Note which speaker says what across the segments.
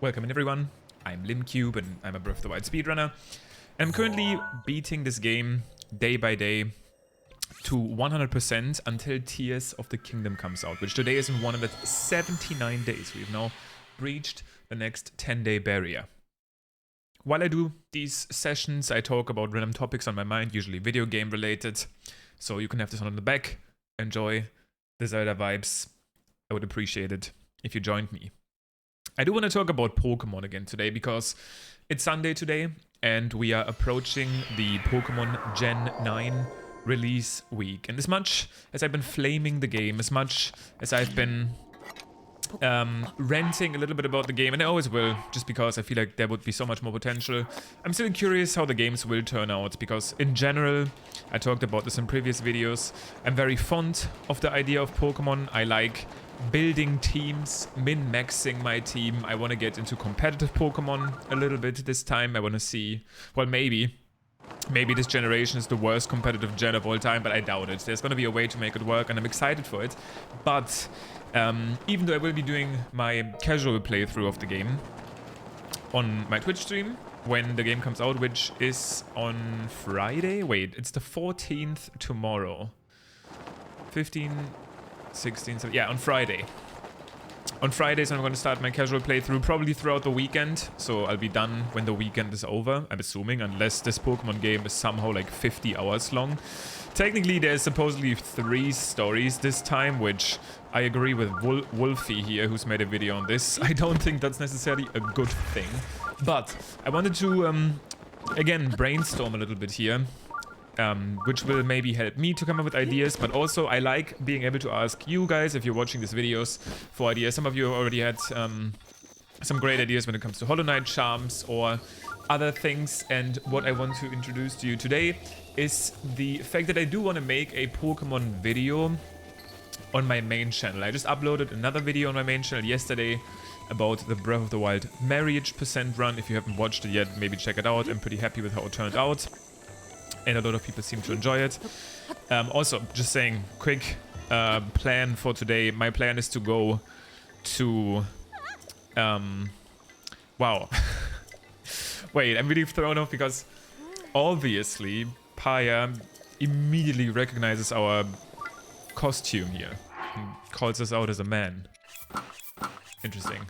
Speaker 1: Welcome in everyone, I'm LimCube and I'm a Breath of the Wild speedrunner. And I'm currently beating this game day by day to 100% until Tears of the Kingdom comes out, which today is in 179 days. We've now breached the next 10-day barrier. While I do these sessions, I talk about random topics on my mind, usually video game related. So you can have this on the back, enjoy the Zelda vibes. I would appreciate it if you joined me. I do want to talk about Pokemon again today because it's Sunday today and we are approaching the Pokemon Gen 9 release week. And as much as I've been flaming the game, as much as I've been ranting a little bit about the game, and I always will, just because I feel like there would be so much more potential, I'm still curious how the games will turn out, because in general, I talked about this in previous videos, I'm very fond of the idea of Pokemon. I like building teams, min-maxing my team. I want to get into competitive Pokemon a little bit this time. I want to see, well, maybe this generation is the worst competitive gen of all time, but I doubt it. There's going to be a way to make it work, and I'm excited for it. But even though I will be doing my casual playthrough of the game on my Twitch stream when the game comes out, which is on Friday. Wait, it's the 14th tomorrow. 15, 16, 17, yeah, on Friday. On Fridays, I'm going to start my casual playthrough, probably throughout the weekend. So I'll be done when the weekend is over, I'm assuming, unless this Pokemon game is somehow like 50 hours long. Technically, there's supposedly 3 stories this time, which I agree with Wolfie here, who's made a video on this. I don't think that's necessarily a good thing. But I wanted to, again, brainstorm a little bit here. Which will maybe help me to come up with ideas, but also I like being able to ask you guys, if you're watching these videos, for ideas. Some of you already had some great ideas when it comes to Hollow Knight charms or other things, and what I want to introduce to you today is the fact that I do want to make a Pokemon video on my main channel. I just uploaded another video on my main channel yesterday about the Breath of the Wild marriage % run. If you haven't watched it yet, maybe check it out. I'm pretty happy with how it turned out, and a lot of people seem to enjoy it. Also, just saying, quick plan for today. My plan is to go to... wow. Wait, I'm really thrown off because obviously Paya immediately recognizes our costume here and calls us out as a man. Interesting.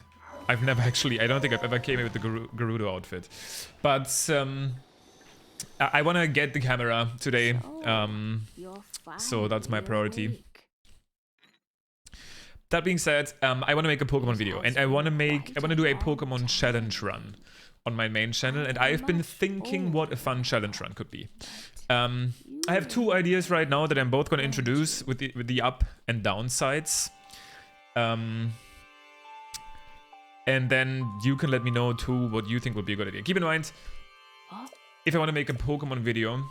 Speaker 1: I've never actually... I don't think I've ever came in with the Gerudo outfit. But... I want to get the camera today, so that's my priority. That being said, I want to make a Pokemon video, and I want to do a Pokemon challenge run on my main channel, and I've been thinking what a fun challenge run could be. I have 2 ideas right now that I'm both going to introduce with the up and down sides. And then you can let me know too what you think would be a good idea. Keep in mind, if I want to make a Pokemon video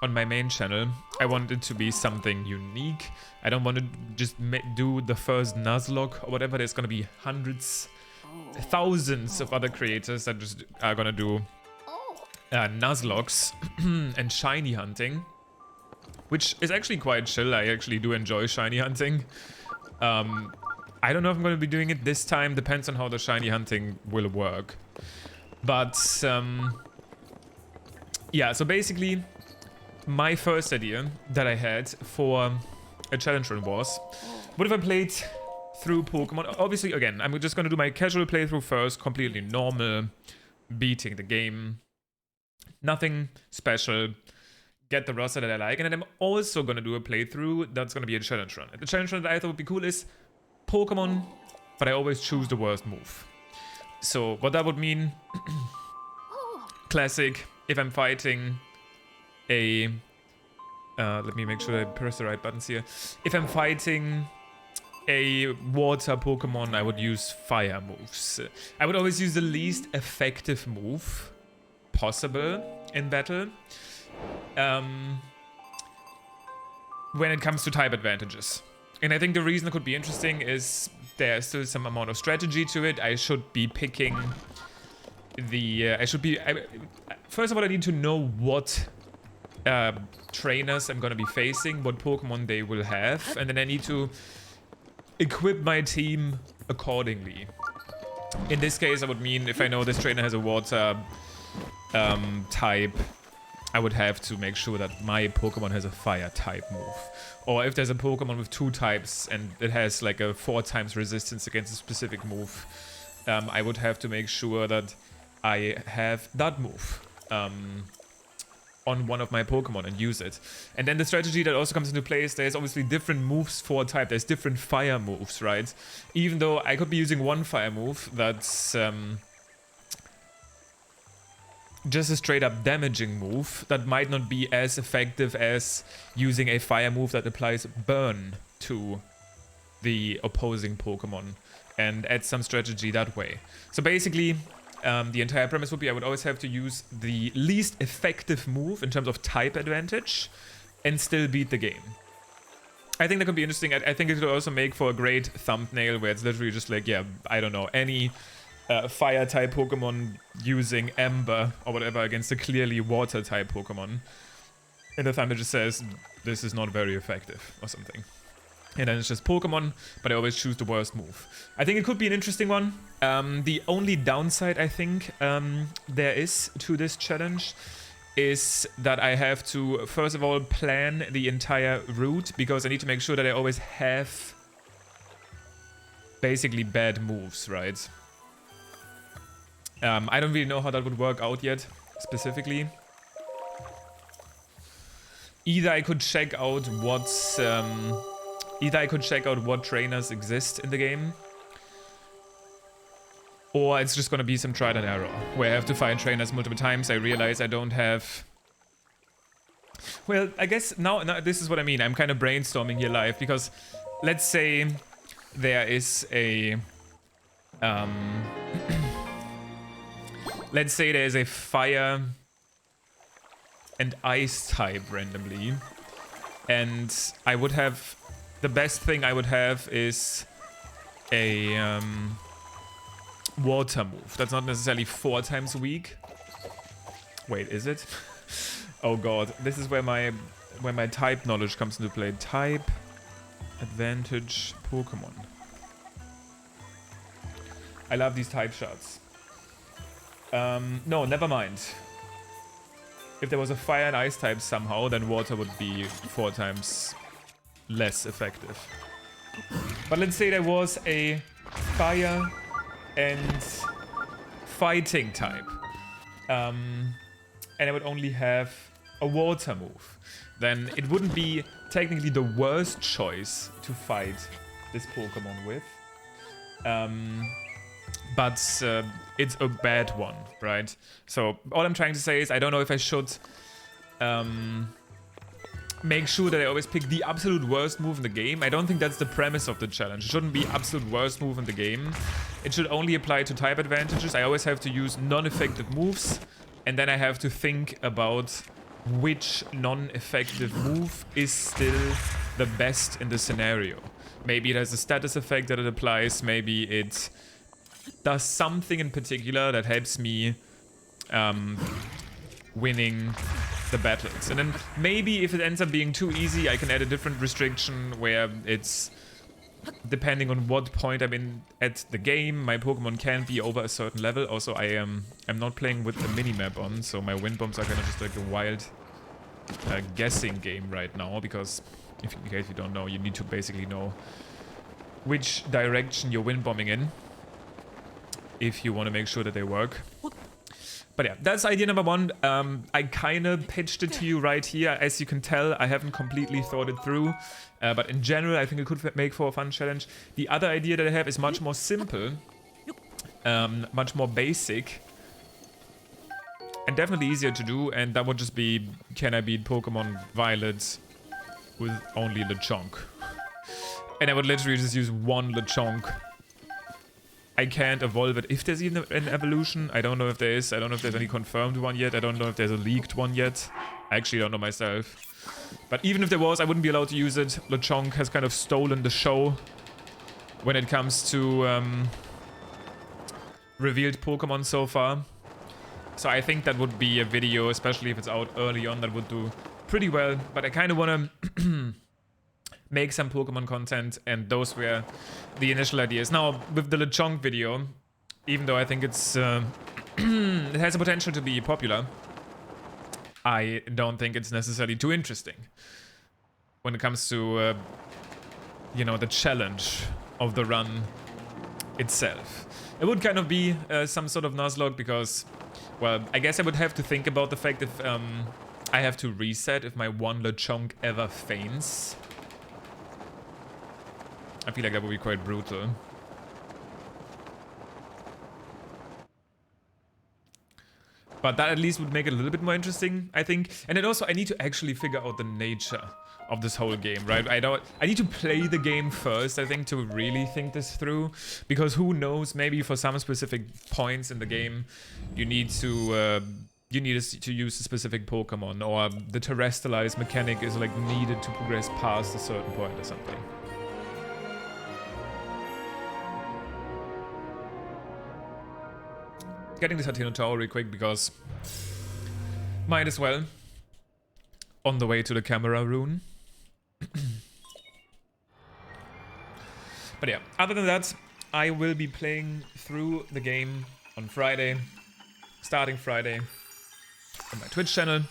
Speaker 1: on my main channel, I want it to be something unique. I don't want to just do the first Nuzlocke or whatever. There's going to be hundreds, thousands of other creators that just are going to do Nuzlocks and shiny hunting, which is actually quite chill. I actually do enjoy shiny hunting. I don't know if I'm going to be doing it this time. Depends on how the shiny hunting will work. But... yeah, so basically, my first idea that I had for a challenge run was, what if I played through Pokemon? Obviously, again, I'm just going to do my casual playthrough first, completely normal, beating the game, nothing special, get the roster that I like, and then I'm also going to do a playthrough that's going to be a challenge run. And the challenge run that I thought would be cool is Pokemon, but I always choose the worst move. So, what that would mean, classic... If I'm fighting a... let me make sure I press the right buttons here. If I'm fighting a water Pokemon, I would use fire moves. I would always use the least effective move possible in battle. When it comes to type advantages. And I think the reason it could be interesting is there's still some amount of strategy to it. I should be picking... first of all, I need to know what trainers I'm going to be facing, what Pokemon they will have, and then I need to equip my team accordingly. In this case, I would mean if I know this trainer has a water type, I would have to make sure that my Pokemon has a fire type move. Or if there's a Pokemon with 2 types and it has like a 4 times resistance against a specific move, I would have to make sure that I have that move on one of my Pokemon and use it. And then the strategy that also comes into play is there's obviously different moves for a type. There's different fire moves, right? Even though I could be using one fire move that's just a straight up damaging move that might not be as effective as using a fire move that applies burn to the opposing Pokemon and add some strategy that way. So basically, the entire premise would be I would always have to use the least effective move in terms of type advantage and still beat the game. I think that could be interesting. I think it could also make for a great thumbnail where it's literally just like, yeah, I don't know, any fire type Pokemon using Ember or whatever against a clearly water type Pokemon. And the thumbnail just says, this is not very effective or something. And then it's just Pokemon, but I always choose the worst move. I think it could be an interesting one. The only downside I think there is to this challenge is that I have to, first of all, plan the entire route, because I need to make sure that I always have basically bad moves, right? I don't really know how that would work out yet, specifically. Either I could check out what's... Either I could check out what trainers exist in the game, or it's just gonna be some trial and error, where I have to find trainers multiple times. I realize I don't have... Well, I guess now this is what I mean. I'm kind of brainstorming here live, because let's say there is a... let's say there's a fire and ice type randomly, and I would have... The best thing I would have is a water move. That's not necessarily 4 times weak. Wait, is it? Oh god, this is where my type knowledge comes into play. Type advantage Pokemon. I love these type shots. No, never mind. If there was a fire and ice type somehow, then water would be 4 times less effective. But let's say there was a fire and fighting type, and I would only have a water move, then it wouldn't be technically the worst choice to fight this Pokemon with, but it's a bad one, right? So all I'm trying to say is I don't know if I should make sure that I always pick the absolute worst move in the game. I don't think that's the premise of the challenge. It shouldn't be absolute worst move in the game. It should only apply to type advantages. I always have to use non-effective moves, and then I have to think about which non-effective move is still the best in the scenario. Maybe it has a status effect that it applies. Maybe it does something in particular that helps me winning the battles. And then maybe if it ends up being too easy, I can add a different restriction where it's depending on what point I'm in at the game, my Pokemon can be over a certain level. Also, I'm not playing with the minimap on, so my wind bombs are kind of just like a wild guessing game right now, because in case you don't know, you need to basically know which direction you're wind bombing in if you want to make sure that they work. But yeah, that's idea number 1. I kind of pitched it to you right here. As you can tell, I haven't completely thought it through. But in general, I think it could make for a fun challenge. The other idea that I have is much more simple, much more basic, and definitely easier to do. And that would just be, can I beat Pokemon Violet with only Lechonk? And I would literally just use one Lechonk. I can't evolve it if there's even an evolution. I don't know if there is. I don't know if there's any confirmed one yet. I don't know if there's a leaked one yet. I actually don't know myself. But even if there was, I wouldn't be allowed to use it. Lechonk has kind of stolen the show when it comes to revealed Pokemon so far. So I think that would be a video, especially if it's out early on, that would do pretty well. But I kind of want to make some Pokemon content, and those were the initial ideas. Now, with the Lechonk video, even though I think it's it has the potential to be popular, I don't think it's necessarily too interesting when it comes to you know, the challenge of the run itself. It would kind of be some sort of Nuzlocke because, well, I guess I would have to think about the fact if I have to reset if my one Lechonk ever faints. I feel like that would be quite brutal. But that at least would make it a little bit more interesting, I think. And then also I need to actually figure out the nature of this whole game, right? I need to play the game first, I think, to really think this through. Because who knows, maybe for some specific points in the game, you need to use a specific Pokemon, or the terrestrialize mechanic is like needed to progress past a certain point or something. Getting this HATENO tower real quick because might as well. On the way to the camera rune. But yeah, other than that, I will be playing through the game on Friday, starting Friday, on my Twitch channel,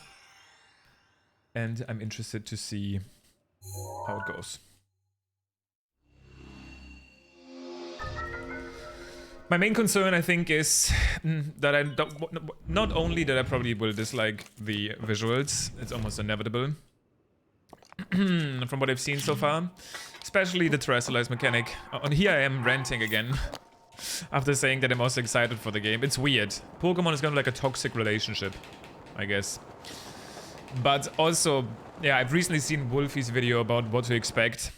Speaker 1: and I'm interested to see how it goes. My main concern, I think, is that I don't, not only that I probably will dislike the visuals, it's almost inevitable, from what I've seen so far, especially the terrestrialize mechanic. And here I am ranting again, after saying that I'm also excited for the game. It's weird. Pokemon is kind of like a toxic relationship, I guess. But also, yeah, I've recently seen Wolfie's video about what to expect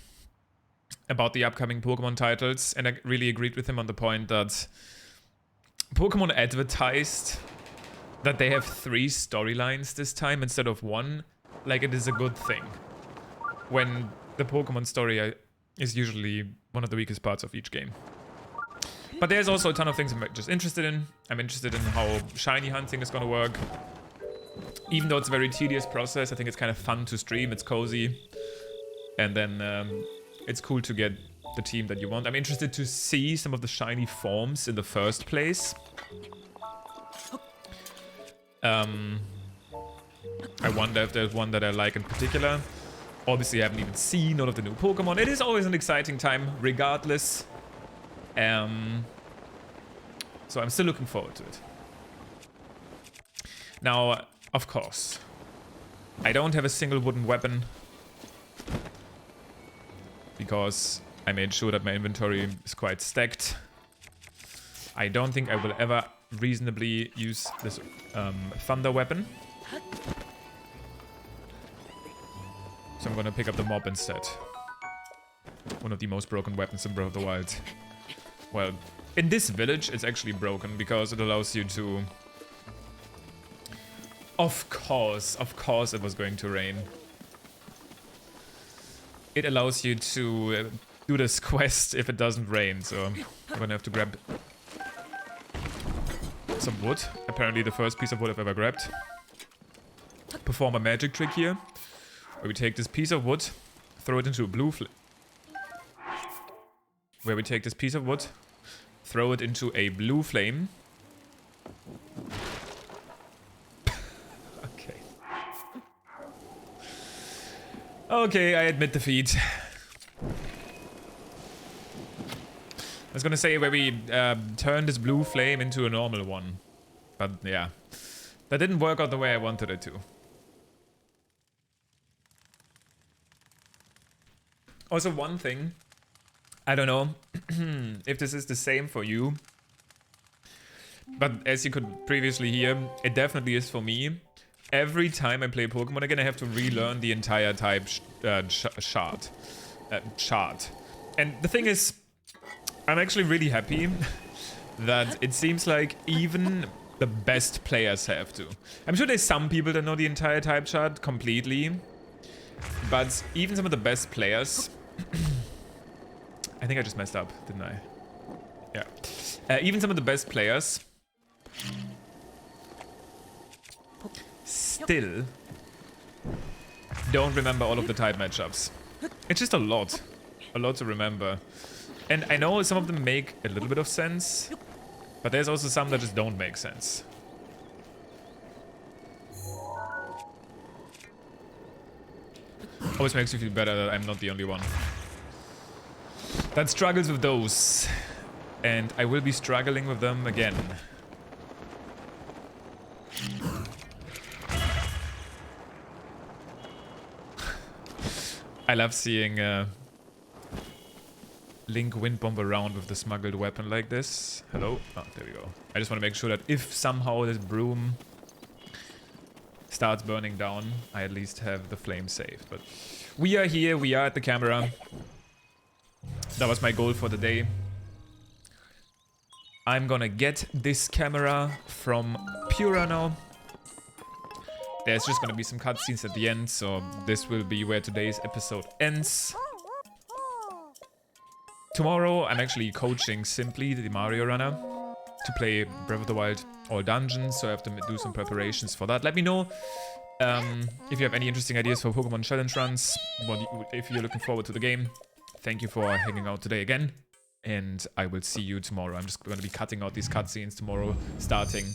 Speaker 1: about the upcoming Pokemon titles, and I really agreed with him on the point that Pokemon advertised that they have 3 storylines this time instead of 1, like it is a good thing, when the Pokemon story is usually one of the weakest parts of each game. But there's also a ton of things I'm just interested in. I'm interested in how shiny hunting is gonna work. Even though it's a very tedious process, I think it's kind of fun to stream, it's cozy. And then it's cool to get the team that you want. I'm interested to see some of the shiny forms in the first place. I wonder if there's one that I like in particular. Obviously, I haven't even seen all of the new Pokemon. It is always an exciting time, regardless. So I'm still looking forward to it. Now, of course, I don't have a single wooden weapon, because I made sure that my inventory is quite stacked. I don't think I will ever reasonably use this thunder weapon. So I'm gonna pick up the mob instead. One of the most broken weapons in Breath of the Wild. Well, in this village it's actually broken because it allows you to... Of course it was going to rain. It allows you to do this quest if it doesn't rain, so I'm gonna have to grab some wood. Apparently the first piece of wood I've ever grabbed. Perform a magic trick here, where we take this piece of wood, throw it into a blue flame. Where we take this piece of wood, throw it into a blue flame. Okay. Okay, I admit defeat. I was gonna say where we turn this blue flame into a normal one. But yeah, that didn't work out the way I wanted it to. Also, one thing, I don't know if this is the same for you, but as you could previously hear, it definitely is for me. Every time I play Pokemon again, I have to relearn the entire type chart. And the thing is, I'm actually really happy that it seems like even the best players have to. I'm sure there's some people that know the entire type chart completely, but even some of the best players... I think I just messed up, didn't I? Yeah. Even some of the best players still don't remember all of the type matchups. It's just a lot to remember. And I know some of them make a little bit of sense, But there's also some that just don't make sense. Always makes me feel better that I'm not the only one that struggles with those. And I will be struggling with them again. I love seeing Link wind bomb around with the smuggled weapon like this. Hello? Oh, there we go. I just want to make sure that if somehow this broom starts burning down, I at least have the flame saved. But we are here, we are at the camera. That was my goal for the day. I'm gonna get this camera from Pura now. There's just gonna be some cutscenes at the end, so this will be where today's episode ends. Tomorrow, I'm actually coaching Simply, the Mario runner, to play Breath of the Wild all dungeons, so I have to do some preparations for that. Let me know if you have any interesting ideas for Pokemon challenge runs, if you're looking forward to the game. Thank you for hanging out today again, and I will see you tomorrow. I'm just going to be cutting out these cutscenes tomorrow, starting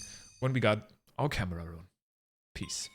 Speaker 1: when we got our camera room. Peace.